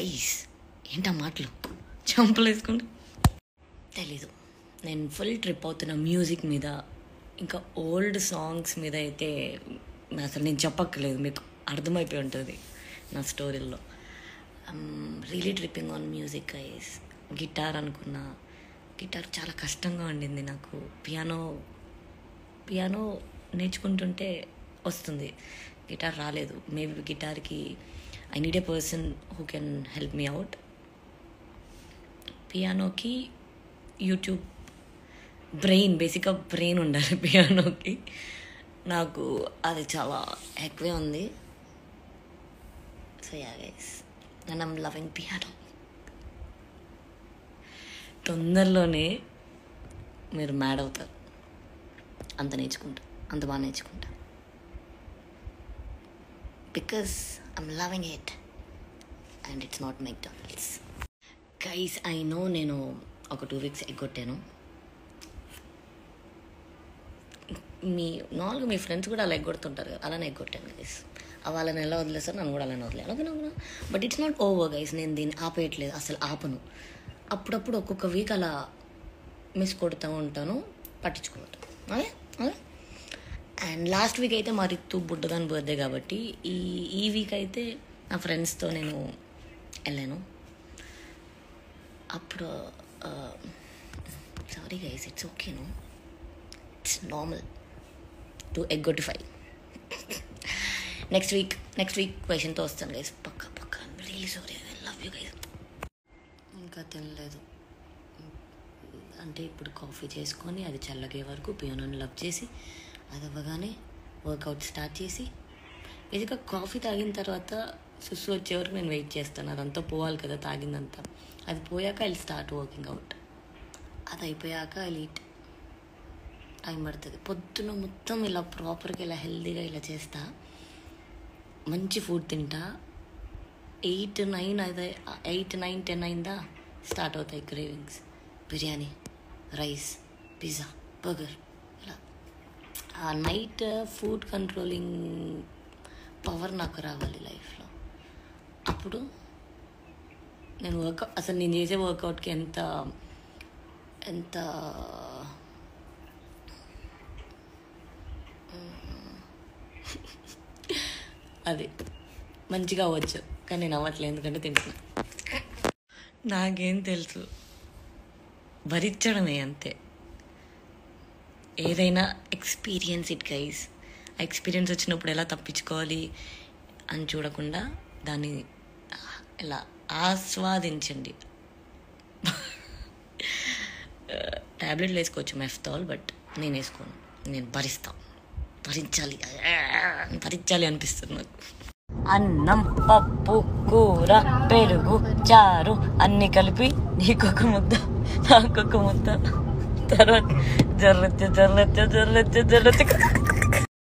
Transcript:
Guys ఏంటా మాటలు చంపలు వేసుకుంటే తెలీదు. నేను ఫుల్ ట్రిప్ అవుతున్న మ్యూజిక్ మీద, ఇంకా ఓల్డ్ సాంగ్స్ మీద అయితే అసలు నేను చెప్పక్కర్లేదు, మీకు అర్థమైపోయి ఉంటుంది నా స్టోరీలో. Really tripping on music guys. Guitar అనుకున్నా, గిటార్ చాలా కష్టంగా ఉండింది నాకు. పియానో నేర్చుకుంటుంటే వస్తుంది, గిటార్ రాలేదు. మేబీ గిటార్కి I need a person who can help me out. పియానోకి యూట్యూబ్, బేసిక్గా బ్రెయిన్ ఉండాలి పియానోకి. నాకు అది చాలా ఎక్కువే ఉంది. So yeah guys, and I'm loving piano. తొందరలోనే మీరు మ్యాడ్ అవుతారు, అంత నేర్చుకుంటా, అంత బాగా నేర్చుకుంటా. Because I'm loving it and it's not McDonald's. Guys I no నేను ఒక 2 weeks ఎగ్గొట్టాను. మీ ఫ్రెండ్స్ కూడా అలా ఎగ్గొడుతుంటారు కదా, అలానే ఎగ్గొట్టాను గైస్. వాళ్ళని ఎలా వదిలేస్తారు, నన్ను కూడా అలానే వదిలేను. ఓకేనా? But it's not over guys. నేను దీన్ని ఆపేయట్లేదు, అసలు ఆపను. అప్పుడప్పుడు ఒక్కొక్క వీక్ అలా మిస్ కొడుతూ ఉంటాను, పట్టించుకుంటాను. అదే అండ్ లాస్ట్ వీక్ అయితే మా రిత్తు బుడ్డదాని బర్త్డే కాబట్టి ఈ వీక్ అయితే నా ఫ్రెండ్స్తో నేను వెళ్ళాను. అప్పుడు sorry guys, it's okay, no, it's normal to ఎగ్గొటిఫై. నెక్స్ట్ వీక్ క్వశ్చన్తో వస్తాను గైస్, పక్కా. Really sorry, I love you guys. ఇంకా తినలేదు అంటే ఇప్పుడు కాఫీ చేసుకొని అది చల్లగే వరకు పియానోని లవ్ చేసి, అది అవ్వగానే వర్కౌట్ స్టార్ట్ చేసి, బేసిక్గా కాఫీ తాగిన తర్వాత సుస్సు వచ్చే వరకు నేను వెయిట్ చేస్తాను. అదంతా పోవాలి కదా, తాగిందంతా. అది పోయాక ఐ స్టార్ట్ వర్కింగ్ అవుట్. అది అయిపోయాక ఐ ఈట్. టైం పడుతుంది. పొద్దున మొత్తం ఇలా ప్రాపర్గా ఇలా హెల్తీగా ఇలా చేస్తా, మంచి ఫుడ్ తింటా. 8, 9, 10 అయిందా స్టార్ట్ అవుతాయి cravings. Biryani, rice, pizza, burger, ఇలా. ఆ నైట్ ఫుడ్ కంట్రోలింగ్ పవర్ నాకు రావాలి లైఫ్లో. అప్పుడు నేను అసలు నేను చేసే వర్కౌట్కి ఎంత అది మంచిగా అవ్వచ్చు, కానీ నేను అవ్వట్లేదు, ఎందుకంటే తింటున్నా. నాకేం తెలుసు, భరించడమే అంతే. ఏదైనా ఎక్స్పీరియన్స్ ఇట్ గైస్. ఆ ఎక్స్పీరియన్స్ వచ్చినప్పుడు ఎలా తప్పించుకోవాలి అని చూడకుండా దాన్ని ఎలా ఆస్వాదించండి. ట్యాబ్లెట్లు వేసుకోవచ్చు మెఫ్తాల్, బట్ నేను వేసుకోను. నేను భరించాలి అనిపిస్తుంది నాకు. అన్నం, పప్పు, కూర, పెరుగు, చారు అన్నీ కలిపి నీకొక ముద్ద, నాకొక ముద్ద, తర్వాత జర్రెత్తే